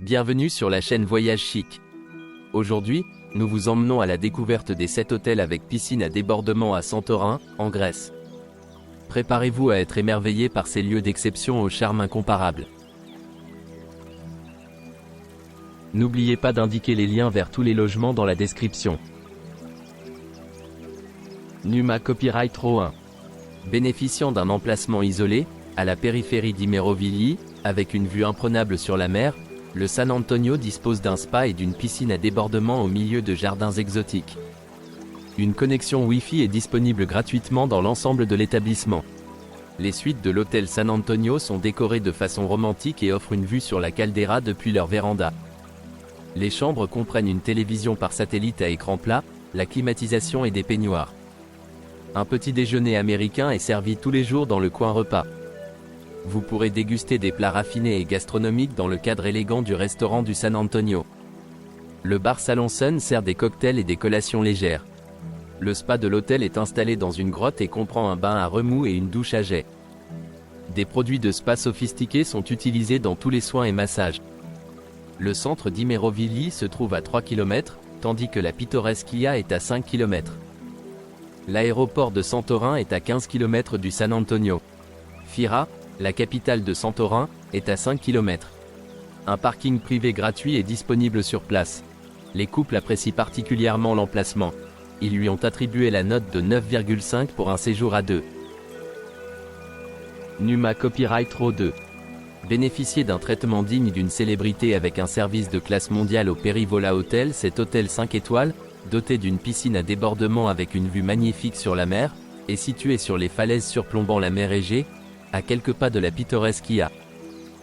Bienvenue sur la chaîne Voyage Chic. Aujourd'hui, nous vous emmenons à la découverte des 7 hôtels avec piscine à débordement à Santorin, en Grèce. Préparez-vous à être émerveillé par ces lieux d'exception au charme incomparable. N'oubliez pas d'indiquer les liens vers tous les logements dans la description. Numa Copyright Row 1. Bénéficiant d'un emplacement isolé, à la périphérie d'Imerovili, avec une vue imprenable sur la mer, le San Antonio dispose d'un spa et d'une piscine à débordement au milieu de jardins exotiques. Une connexion Wi-Fi est disponible gratuitement dans l'ensemble de l'établissement. Les suites de l'hôtel San Antonio sont décorées de façon romantique et offrent une vue sur la caldeira depuis leur véranda. Les chambres comprennent une télévision par satellite à écran plat, la climatisation et des peignoirs. Un petit déjeuner américain est servi tous les jours dans le coin repas. Vous pourrez déguster des plats raffinés et gastronomiques dans le cadre élégant du restaurant du San Antonio. Le bar Salon Sun sert des cocktails et des collations légères. Le spa de l'hôtel est installé dans une grotte et comprend un bain à remous et une douche à jet. Des produits de spa sophistiqués sont utilisés dans tous les soins et massages. Le centre d'Imerovili se trouve à 3 km, tandis que la pittoresque Ia est à 5 km. L'aéroport de Santorin est à 15 km du San Antonio. Fira, la capitale de Santorin, est à 5 km. Un parking privé gratuit est disponible sur place. Les couples apprécient particulièrement l'emplacement. Ils lui ont attribué la note de 9,5 pour un séjour à deux. Numa Copyright Row 2. Bénéficiez d'un traitement digne d'une célébrité avec un service de classe mondiale au Perivola Hotel. Cet hôtel 5 étoiles, doté d'une piscine à débordement avec une vue magnifique sur la mer, est situé sur les falaises surplombant la mer Égée, à quelques pas de la pittoresque Ia.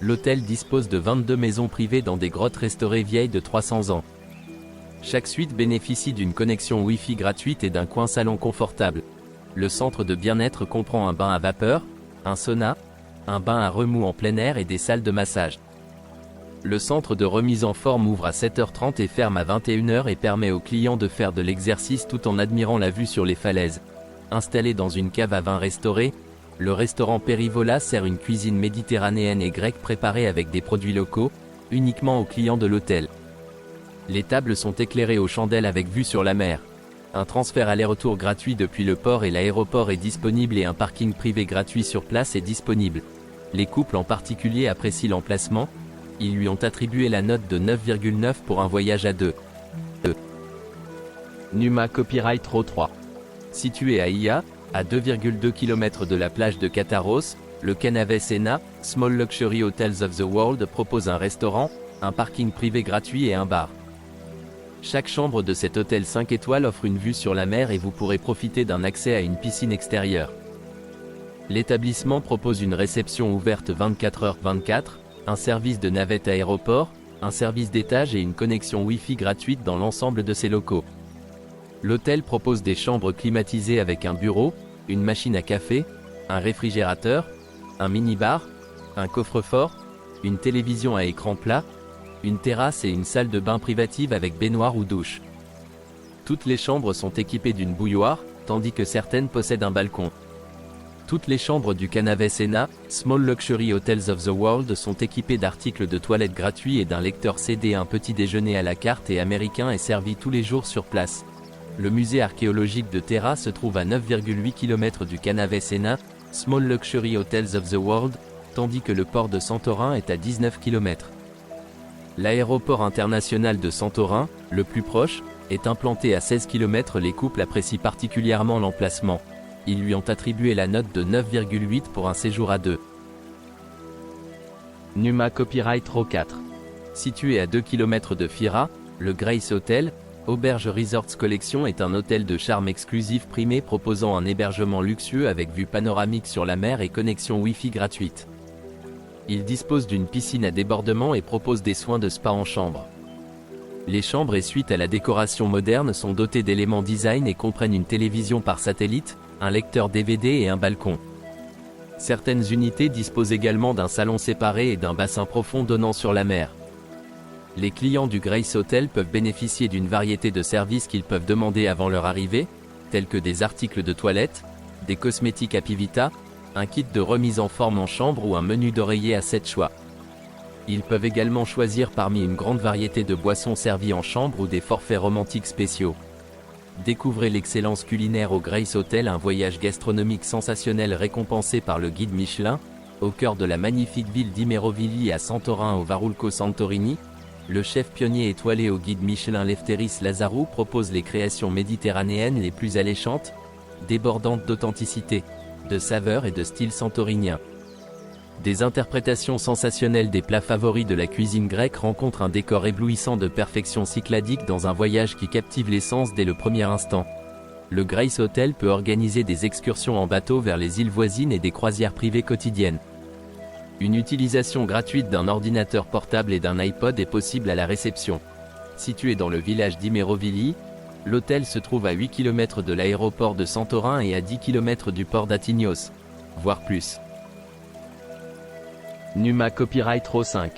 L'hôtel dispose de 22 maisons privées dans des grottes restaurées vieilles de 300 ans. Chaque suite bénéficie d'une connexion Wi-Fi gratuite et d'un coin salon confortable. Le centre de bien-être comprend un bain à vapeur, un sauna, un bain à remous en plein air et des salles de massage. Le centre de remise en forme ouvre à 7h30 et ferme à 21h et permet aux clients de faire de l'exercice tout en admirant la vue sur les falaises. Installé dans une cave à vin restaurée, le restaurant Perivola sert une cuisine méditerranéenne et grecque préparée avec des produits locaux, uniquement aux clients de l'hôtel. Les tables sont éclairées aux chandelles avec vue sur la mer. Un transfert aller-retour gratuit depuis le port et l'aéroport est disponible et un parking privé gratuit sur place est disponible. Les couples en particulier apprécient l'emplacement. Ils lui ont attribué la note de 9,9 pour un voyage à deux. Numa Copyright Row 3. Situé à Ia, à 2,2 km de la plage de Kataros, le Canave Sena, Small Luxury Hotels of the World propose un restaurant, un parking privé gratuit et un bar. Chaque chambre de cet hôtel 5 étoiles offre une vue sur la mer et vous pourrez profiter d'un accès à une piscine extérieure. L'établissement propose une réception ouverte 24h/24, un service de navette aéroport, un service d'étage et une connexion Wi-Fi gratuite dans l'ensemble de ses locaux. L'hôtel propose des chambres climatisées avec un bureau, une machine à café, un réfrigérateur, un mini-bar, un coffre-fort, une télévision à écran plat, une terrasse et une salle de bain privative avec baignoire ou douche. Toutes les chambres sont équipées d'une bouilloire, tandis que certaines possèdent un balcon. Toutes les chambres du Canave Sena, Small Luxury Hotels of the World sont équipées d'articles de toilette gratuits et d'un lecteur CD. Un petit déjeuner à la carte et américain est servi tous les jours sur place. Le musée archéologique de Terra se trouve à 9,8 km du Canave Sena, Small Luxury Hotels of the World, tandis que le port de Santorin est à 19 km. L'aéroport international de Santorin, le plus proche, est implanté à 16 km. Les couples apprécient particulièrement l'emplacement. Ils lui ont attribué la note de 9,8 pour un séjour à deux. Numa Copyright Row 4. Situé à 2 km de Fira, le Grace Hotel, Auberge Resorts Collection est un hôtel de charme exclusif primé proposant un hébergement luxueux avec vue panoramique sur la mer et connexion Wi-Fi gratuite. Il dispose d'une piscine à débordement et propose des soins de spa en chambre. Les chambres et suites à la décoration moderne sont dotées d'éléments design et comprennent une télévision par satellite, un lecteur DVD et un balcon. Certaines unités disposent également d'un salon séparé et d'un bassin profond donnant sur la mer. Les clients du Grace Hotel peuvent bénéficier d'une variété de services qu'ils peuvent demander avant leur arrivée, tels que des articles de toilette, des cosmétiques Apivita, un kit de remise en forme en chambre ou un menu d'oreiller à 7 choix. Ils peuvent également choisir parmi une grande variété de boissons servies en chambre ou des forfaits romantiques spéciaux. Découvrez l'excellence culinaire au Grace Hotel, un voyage gastronomique sensationnel récompensé par le guide Michelin, au cœur de la magnifique ville d'Imerovili à Santorin au Varulco Santorini. Le chef pionnier étoilé au guide Michelin Lefteris Lazarou propose les créations méditerranéennes les plus alléchantes, débordantes d'authenticité, de saveur et de style santorinien. Des interprétations sensationnelles des plats favoris de la cuisine grecque rencontrent un décor éblouissant de perfection cycladique dans un voyage qui captive les sens dès le premier instant. Le Grace Hotel peut organiser des excursions en bateau vers les îles voisines et des croisières privées quotidiennes. Une utilisation gratuite d'un ordinateur portable et d'un iPod est possible à la réception. Situé dans le village d'Imerovili, l'hôtel se trouve à 8 km de l'aéroport de Santorin et à 10 km du port d'Atignos, voire plus. Numa Copyright Row 5.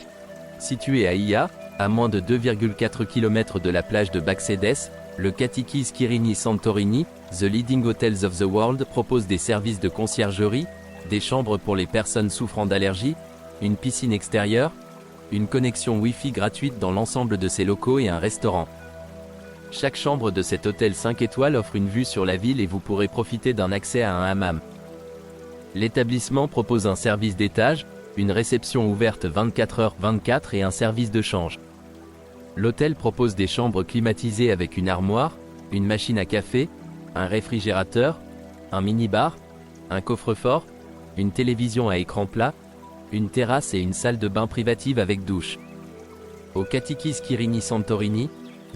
Situé à Ia, à moins de 2,4 km de la plage de Baksedes, le Katikis Kirini Santorini, The Leading Hotels of the World, propose des services de conciergerie, des chambres pour les personnes souffrant d'allergies, une piscine extérieure, une connexion Wi-Fi gratuite dans l'ensemble de ses locaux et un restaurant. Chaque chambre de cet hôtel 5 étoiles offre une vue sur la ville et vous pourrez profiter d'un accès à un hammam. L'établissement propose un service d'étage, une réception ouverte 24h/24 et un service de change. L'hôtel propose des chambres climatisées avec une armoire, une machine à café, un réfrigérateur, un mini-bar, un coffre-fort, une télévision à écran plat, une terrasse et une salle de bain privative avec douche. Au Katikis Kirini Santorini,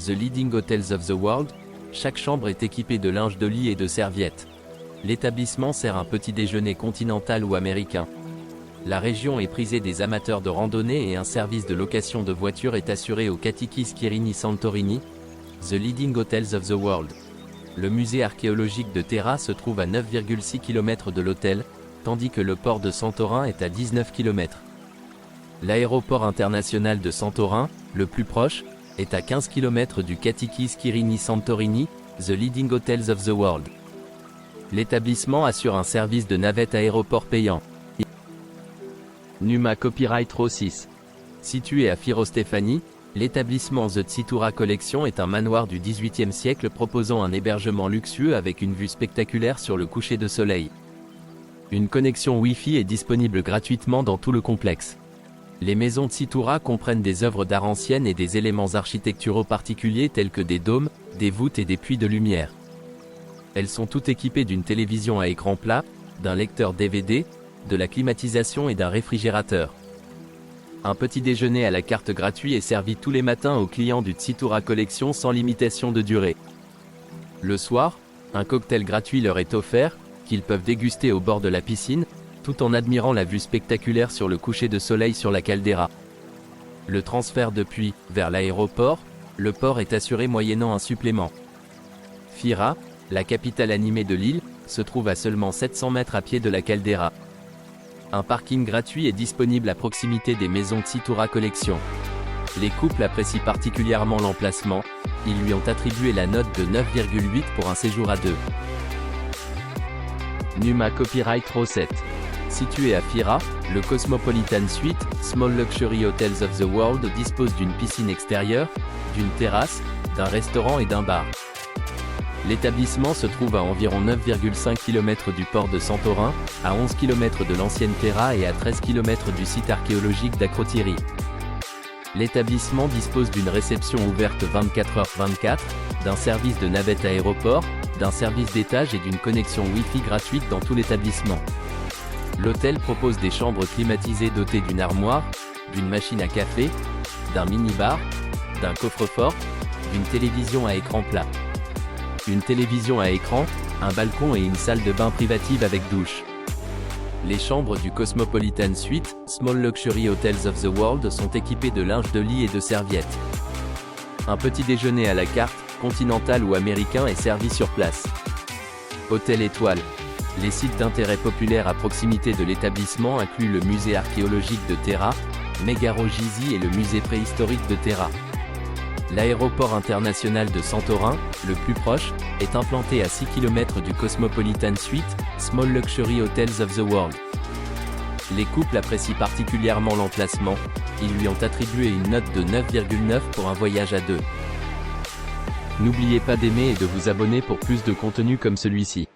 The Leading Hotels of the World, chaque chambre est équipée de linge de lit et de serviettes. L'établissement sert un petit déjeuner continental ou américain. La région est prisée des amateurs de randonnée et un service de location de voitures est assuré au Katikis Kirini Santorini, The Leading Hotels of the World. Le musée archéologique de Terra se trouve à 9,6 km de l'hôtel, tandis que le port de Santorin est à 19 km. L'aéroport international de Santorin, le plus proche, est à 15 km du Katikis Kirini Santorini, The Leading Hotels of the World. L'établissement assure un service de navette aéroport payant. Numa Copyright Row 6. Situé à Firostefani, l'établissement The Tsitura Collection est un manoir du XVIIIe siècle proposant un hébergement luxueux avec une vue spectaculaire sur le coucher de soleil. Une connexion Wi-Fi est disponible gratuitement dans tout le complexe. Les maisons Tsitura comprennent des œuvres d'art anciennes et des éléments architecturaux particuliers tels que des dômes, des voûtes et des puits de lumière. Elles sont toutes équipées d'une télévision à écran plat, d'un lecteur DVD, de la climatisation et d'un réfrigérateur. Un petit déjeuner à la carte gratuit est servi tous les matins aux clients du Tsitura Collection sans limitation de durée. Le soir, un cocktail gratuit leur est offert, qu'ils peuvent déguster au bord de la piscine, tout en admirant la vue spectaculaire sur le coucher de soleil sur la caldeira. Le transfert depuis vers l'aéroport, le port est assuré moyennant un supplément. Fira, la capitale animée de l'île, se trouve à seulement 700 mètres à pied de la caldeira. Un parking gratuit est disponible à proximité des maisons Tsitura Collection. Les couples apprécient particulièrement l'emplacement, ils lui ont attribué la note de 9,8 pour un séjour à deux. Numa Copyright Row 7. Situé à Fira, le Cosmopolitan Suite, Small Luxury Hotels of the World dispose d'une piscine extérieure, d'une terrasse, d'un restaurant et d'un bar. L'établissement se trouve à environ 9,5 km du port de Santorin, à 11 km de l'ancienne Terra et à 13 km du site archéologique d'Akrotiri. L'établissement dispose d'une réception ouverte 24h/24, d'un service de navette aéroport, d'un service d'étage et d'une connexion Wi-Fi gratuite dans tout l'établissement. L'hôtel propose des chambres climatisées dotées d'une armoire, d'une machine à café, d'un mini-bar, d'un coffre-fort, d'une télévision à écran plat. Une télévision à écran, un balcon et une salle de bain privative avec douche. Les chambres du Cosmopolitan Suite, Small Luxury Hotels of the World sont équipées de linge de lit et de serviettes. Un petit déjeuner à la carte, continental ou américain est servi sur place. Hôtel étoile. Les sites d'intérêt populaire à proximité de l'établissement incluent le musée archéologique de Terra, Megaro Gizi et le musée préhistorique de Terra. L'aéroport international de Santorin, le plus proche, est implanté à 6 km du Cosmopolitan Suite, Small Luxury Hotels of the World. Les couples apprécient particulièrement l'emplacement, ils lui ont attribué une note de 9,9 pour un voyage à deux. N'oubliez pas d'aimer et de vous abonner pour plus de contenu comme celui-ci.